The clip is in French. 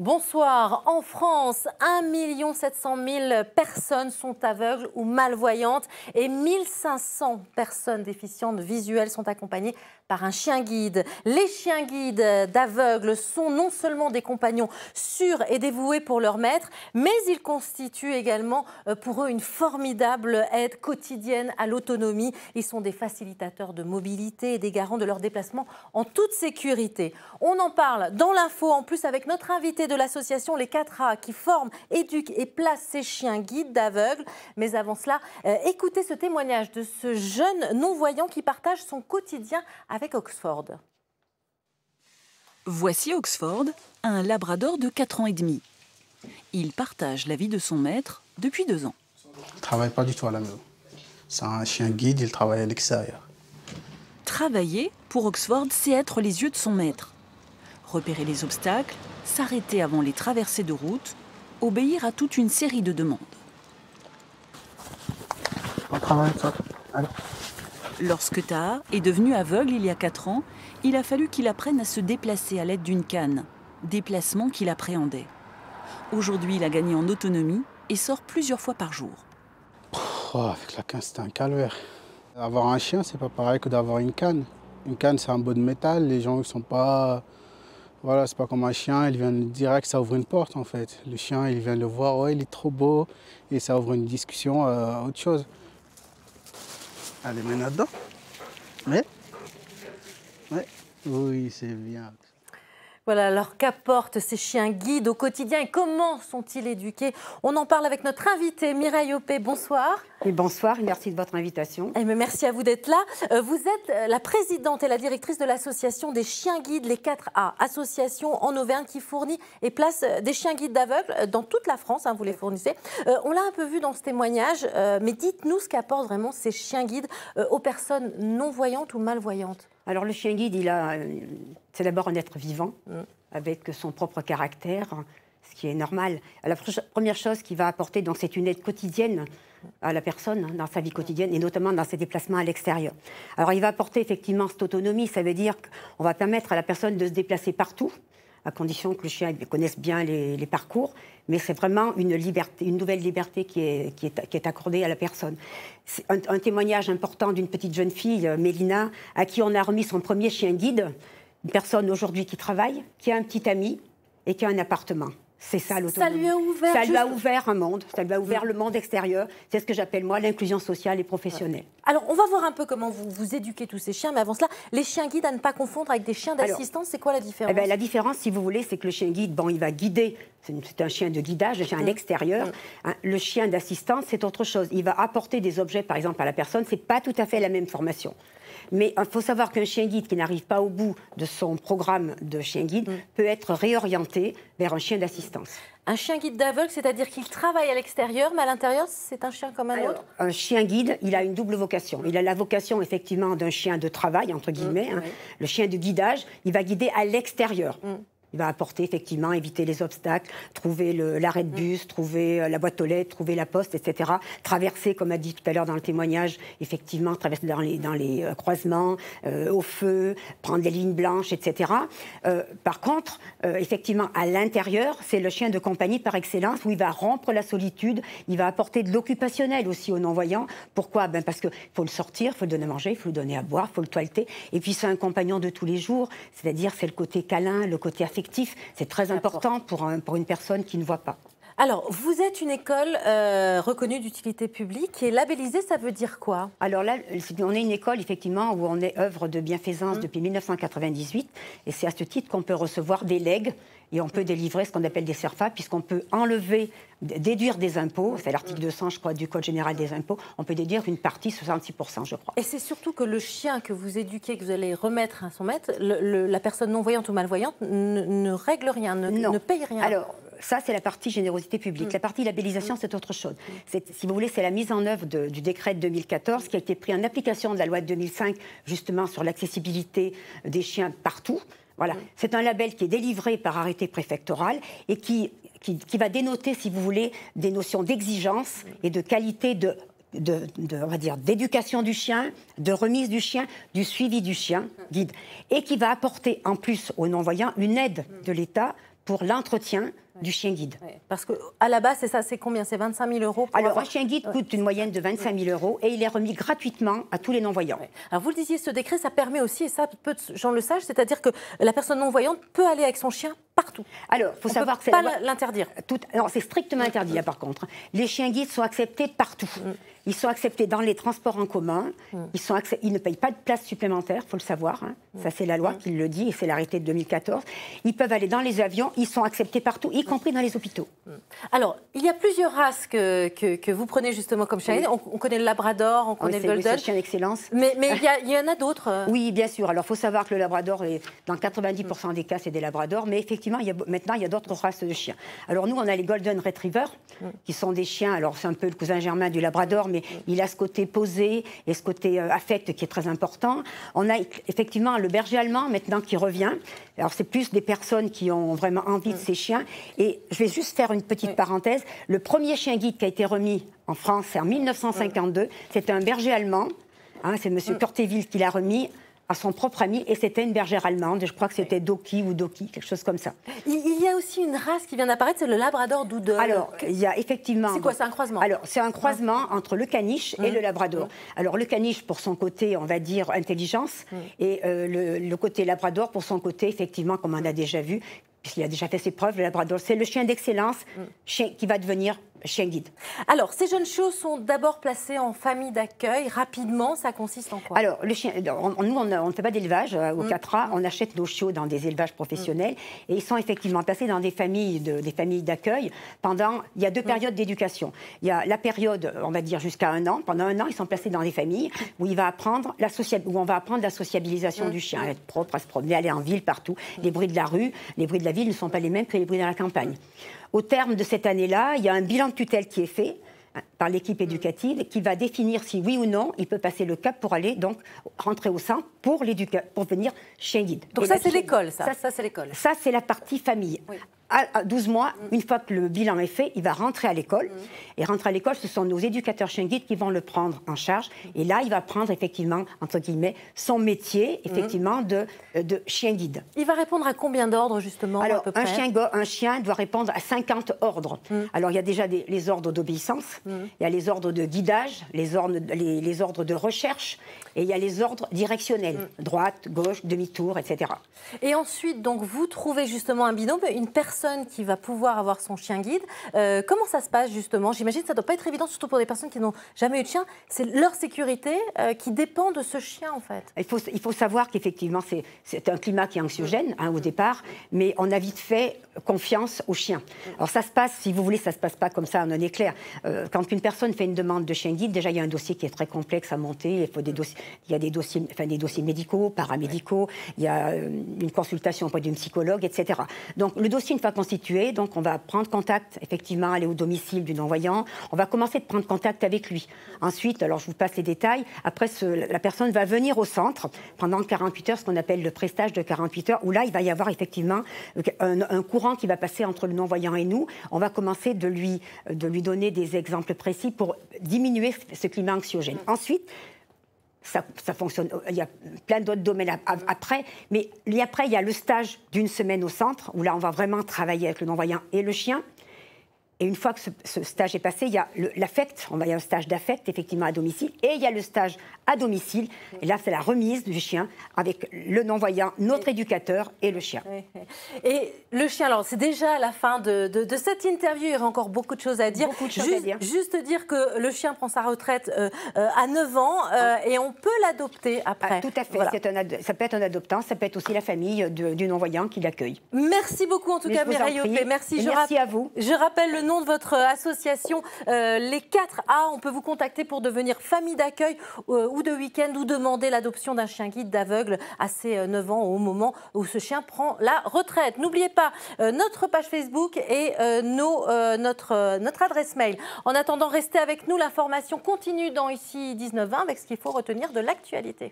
Bonsoir. En France, 1 700 000 personnes sont aveugles ou malvoyantes et 1 500 personnes déficientes visuelles sont accompagnées par un chien guide. Les chiens guides d'aveugles sont non seulement des compagnons sûrs et dévoués pour leur maître, mais ils constituent également pour eux une formidable aide quotidienne à l'autonomie. Ils sont des facilitateurs de mobilité et des garants de leur déplacement en toute sécurité. On en parle dans l'info en plus avec notre invité de l'association Les 4A qui forme, éduque et place ces chiens guides d'aveugles. Mais avant cela, écoutez ce témoignage de ce jeune non-voyant qui partage son quotidien avec Oxford. Voici Oxford, un labrador de 4 ans et demi. Il partage la vie de son maître depuis 2 ans. Il ne travaille pas du tout à la maison. C'est un chien guide, il travaille à l'extérieur. Travailler, pour Oxford, c'est être les yeux de son maître. Repérer les obstacles, s'arrêter avant les traversées de route, obéir à toute une série de demandes. On travaille ça. Allez. Lorsque Taha est devenu aveugle il y a 4 ans, il a fallu qu'il apprenne à se déplacer à l'aide d'une canne, déplacement qu'il appréhendait. Aujourd'hui, il a gagné en autonomie et sort plusieurs fois par jour. Avec la canne, c'est un calvaire. Avoir un chien, c'est pas pareil que d'avoir une canne. Une canne, c'est un bout de métal. Les gens, ils sont pas... Voilà, c'est pas comme un chien, il vient direct, ça ouvre une porte en fait. Le chien, il vient le voir, ouais, il est trop beau, et ça ouvre une discussion à autre chose. Allez, mets là-dedans. Ouais. Oui, c'est bien. Voilà, alors qu'apportent ces chiens guides au quotidien et comment sont-ils éduqués? On en parle avec notre invitée Mireille Hoppé. Bonsoir. Et bonsoir, merci de votre invitation. Merci à vous d'être là. Vous êtes la présidente et la directrice de l'association des chiens guides, les 4A, association en Auvergne qui fournit et place des chiens guides d'aveugles dans toute la France, vous les fournissez. On l'a un peu vu dans ce témoignage, mais dites-nous ce qu'apportent vraiment ces chiens guides aux personnes non-voyantes ou malvoyantes. Alors le chien guide, c'est d'abord un être vivant, avec son propre caractère, ce qui est normal. La première chose qu'il va apporter, donc, c'est une aide quotidienne à la personne dans sa vie quotidienne et notamment dans ses déplacements à l'extérieur. Alors il va apporter effectivement cette autonomie, ça veut dire qu'on va permettre à la personne de se déplacer partout, à condition que le chien connaisse bien les parcours, mais c'est vraiment une nouvelle liberté qui est accordée à la personne. C'est un témoignage important d'une petite jeune fille, Mélina, à qui on a remis son premier chien guide, une personne aujourd'hui qui travaille, qui a un petit ami et qui a un appartement. C'est ça l'autonomie. Ça lui a ouvert, ça lui a ouvert un monde, ça lui a ouvert le monde extérieur. C'est ce que j'appelle moi l'inclusion sociale et professionnelle. Alors on va voir un peu comment vous éduquez tous ces chiens, mais avant cela, les chiens guides à ne pas confondre avec des chiens d'assistance, c'est quoi la différence? La différence, si vous voulez, c'est que le chien guide, bon, il va guider, c'est un chien de guidage, un chien à l'extérieur. Le chien d'assistance, c'est autre chose. Il va apporter des objets, par exemple, à la personne, c'est pas tout à fait la même formation. Mais il faut savoir qu'un chien guide qui n'arrive pas au bout de son programme de chien guide peut être réorienté vers un chien d'assistance. Un chien guide d'aveugle, c'est-à-dire qu'il travaille à l'extérieur, mais à l'intérieur, c'est un chien comme un autre? Un chien guide, il a une double vocation. Il a la vocation, effectivement, d'un chien de travail, entre guillemets. Le chien de guidage, il va guider à l'extérieur. Il va apporter, effectivement, éviter les obstacles, trouver l'arrêt de bus, trouver la boîte aux lettres, trouver la poste, etc. Traverser, comme a dit tout à l'heure dans le témoignage, effectivement, traverser dans les croisements, au feu, prendre des lignes blanches, etc. Par contre, effectivement, à l'intérieur, c'est le chien de compagnie par excellence, où il va rompre la solitude, il va apporter de l'occupationnel aussi aux non-voyants. Pourquoi? Parce qu'il faut le sortir, il faut le donner à manger, il faut le donner à boire, il faut le toiletter. Et puis, c'est un compagnon de tous les jours, c'est-à-dire c'est le côté câlin, le côté affectif. C'est très important pour une personne qui ne voit pas. Alors, vous êtes une école reconnue d'utilité publique et labellisée, ça veut dire quoi? Alors là, on est une école, effectivement, où on est œuvre de bienfaisance depuis 1998. Et c'est à ce titre qu'on peut recevoir des legs et on peut délivrer ce qu'on appelle des CERFA, puisqu'on peut déduire des impôts. C'est l'article 200, je crois, du Code général des impôts. On peut déduire une partie, 66%, je crois. Et c'est surtout que le chien que vous éduquez, que vous allez remettre à son maître, la personne non-voyante ou malvoyante ne règle rien, ne paye rien. Alors, ça, c'est la partie générosité publique. La partie labellisation, c'est autre chose. Si vous voulez, c'est la mise en œuvre du décret de 2014 qui a été pris en application de la loi de 2005, justement, sur l'accessibilité des chiens partout. Voilà. C'est un label qui est délivré par arrêté préfectoral et qui va dénoter, si vous voulez, des notions d'exigence et de qualité on va dire, d'éducation du chien, de remise du chien, du suivi du chien guide, et qui va apporter en plus aux non-voyants une aide de l'État pour l'entretien du chien guide. Ouais, parce qu'à la base, c'est ça, c'est combien? C'est 25 000 € Alors, un chien guide coûte une moyenne de 25 000 € et il est remis gratuitement à tous les non-voyants. Ouais. Alors, vous le disiez, ce décret, ça permet aussi, et ça, peu de gens le sachent, c'est-à-dire que la personne non-voyante peut aller avec son chien partout. Alors, il faut savoir que c'est pas l'interdire. Non, c'est strictement interdit, là, par contre. Les chiens guides sont acceptés partout. Ils sont acceptés dans les transports en commun. Ils ne payent pas de place supplémentaire, il faut le savoir. Hein. Ça, c'est la loi qui le dit et c'est l'arrêté de 2014. Ils peuvent aller dans les avions. Ils sont acceptés partout, y compris dans les hôpitaux. Alors, il y a plusieurs races que vous prenez justement comme chien. Oui. On connaît le Labrador, on connaît le Golden. C'est le chien d'excellence. Mais il y en a d'autres. Oui, bien sûr. Alors, il faut savoir que le Labrador, dans 90% des cas, c'est des Labradors. Mais effectivement, maintenant, il y a d'autres races de chiens. Alors, nous, on a les Golden Retriever, qui sont des chiens. Alors, c'est un peu le cousin germain du Labrador, mais il a ce côté posé et ce côté affect qui est très important. On a effectivement le berger allemand, maintenant, qui revient. Alors, c'est plus des personnes qui ont vraiment envie de ces chiens. Et je vais juste faire une petite parenthèse. Le premier chien guide qui a été remis en France, c'est en 1952. C'était un berger allemand. Hein, c'est M. Cortéville qui l'a remis à son propre ami, et c'était une bergère allemande, je crois que c'était Doki ou Doki, quelque chose comme ça. Il y a aussi une race qui vient d'apparaître, c'est le Labrador Doodle. Alors, il y a effectivement... C'est quoi, c'est un croisement? Alors, c'est un croisement entre le caniche et le Labrador. Alors, le caniche pour son côté, on va dire, intelligence, et le côté Labrador pour son côté, effectivement, comme on a déjà vu, puisqu'il a déjà fait ses preuves, le Labrador, c'est le chien d'excellence, chien qui va devenir chien guide. Alors, ces jeunes chiots sont d'abord placés en famille d'accueil. Rapidement, ça consiste en quoi? Alors, le chien, nous, on ne fait pas d'élevage au Catra. On achète nos chiots dans des élevages professionnels. Et ils sont effectivement placés dans des familles d'accueil pendant... Il y a deux périodes d'éducation. Il y a la période, on va dire, jusqu'à 1 an. Pendant 1 an, ils sont placés dans des familles où, on va apprendre la sociabilisation du chien. À être propre, à se promener, aller en ville, partout. Les bruits de la rue, les bruits de la ville ne sont pas les mêmes que les bruits dans la campagne. Au terme de cette année-là, il y a un bilan de tutelle qui est fait par l'équipe éducative qui va définir si oui ou non il peut passer le cap pour aller donc rentrer au centre pour devenir chien guide. Donc ça c'est l'école, ça c'est l'école. Ça c'est la partie famille. Oui. À 12 mois, une fois que le bilan est fait, il va rentrer à l'école. Et rentrer à l'école, ce sont nos éducateurs chien guides qui vont le prendre en charge. Et là, il va prendre effectivement, entre guillemets, son métier, effectivement, de chien guide. Il va répondre à combien d'ordres, justement? Alors, à peu près un chien doit répondre à 50 ordres. Alors, il y a déjà les ordres d'obéissance, il y a les ordres de guidage, les ordres de recherche, et il y a les ordres directionnels, droite, gauche, demi-tour, etc. Et ensuite, donc, vous trouvez justement un binôme, une personne qui va pouvoir avoir son chien guide. Comment ça se passe justement? J'imagine que ça ne doit pas être évident, surtout pour des personnes qui n'ont jamais eu de chien. C'est leur sécurité qui dépend de ce chien en fait. Il faut savoir qu'effectivement c'est un climat qui est anxiogène au départ, mais on a vite fait confiance au chien. Alors ça se passe, si vous voulez, ça ne se passe pas comme ça en un éclair. Quand une personne fait une demande de chien guide, déjà il y a un dossier qui est très complexe à monter. Il y a des dossiers médicaux, paramédicaux, il y a une consultation auprès d'une psychologue, etc. Donc le dossier une fois constitué, donc on va prendre contact, effectivement, aller au domicile du non-voyant. On va commencer de prendre contact avec lui. Ensuite, alors je vous passe les détails. Après, la personne va venir au centre pendant 48 heures, ce qu'on appelle le prestage de 48 heures, où là, il va y avoir effectivement un courant qui va passer entre le non-voyant et nous. On va commencer de lui donner des exemples précis pour diminuer ce climat anxiogène. Ensuite, ça fonctionne. Il y a plein d'autres domaines après, mais après, il y a le stage d'1 semaine au centre, où là, on va vraiment travailler avec le non-voyant et le chien. Et une fois que ce stage est passé, il y a l'affect, il y a un stage d'affect, effectivement, à domicile, et il y a le stage à domicile. Et là, c'est la remise du chien avec le non-voyant, notre éducateur et le chien. Et le chien, alors, c'est déjà la fin de cette interview. Il y aura encore beaucoup de choses à dire. Juste dire que le chien prend sa retraite à 9 ans et on peut l'adopter après. Tout à fait. Voilà. Ça peut être un adoptant, ça peut être aussi la famille du non-voyant qui l'accueille. Merci beaucoup, en tout cas, Mireille Hoppé. Merci à vous. Je rappelle le nom de votre association, les 4A. On peut vous contacter pour devenir famille d'accueil ou de week-end ou demander l'adoption d'un chien guide d'aveugle à ses 9 ans au moment où ce chien prend la retraite. N'oubliez pas notre page Facebook et notre adresse mail. En attendant, restez avec nous. L'information continue dans Ici 19-20 avec ce qu'il faut retenir de l'actualité.